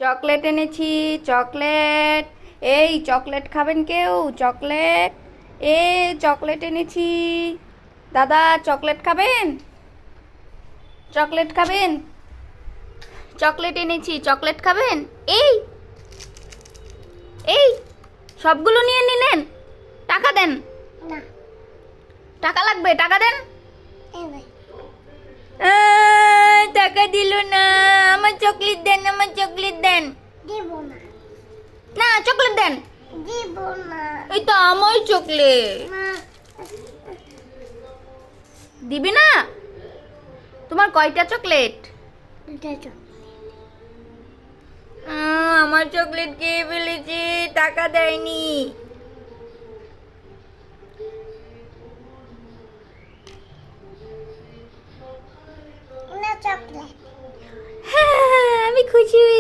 Chocolate এনেছি, chocolate. এই chocolate খাবেন কেউ? চকলেট। এ চকলেট এনেছি। দাদা চকলেট খাবেন? চকলেট খাবেন? চকলেট এনেছি, চকলেট খাবেন? এই এই সবগুলো নিয়ে নিলেন? টাকা দেন। না, টাকা লাগবে, টাকা দেন। এবার টাকা দিল না। আমার চকলেট দেন, আমার চকলেট দেন। দিব না, না, চকলেট দেন। দিব না, এই তো আমার চকলেট। না, দিবি না? তোমার কয়টা চকলেট? দুটা চোখ। আমার চকলেট খেয়ে ফেলেছে, টাকা দেয়নি। না চকলেট। হ্যাঁ, আমি খুশি হয়েছি।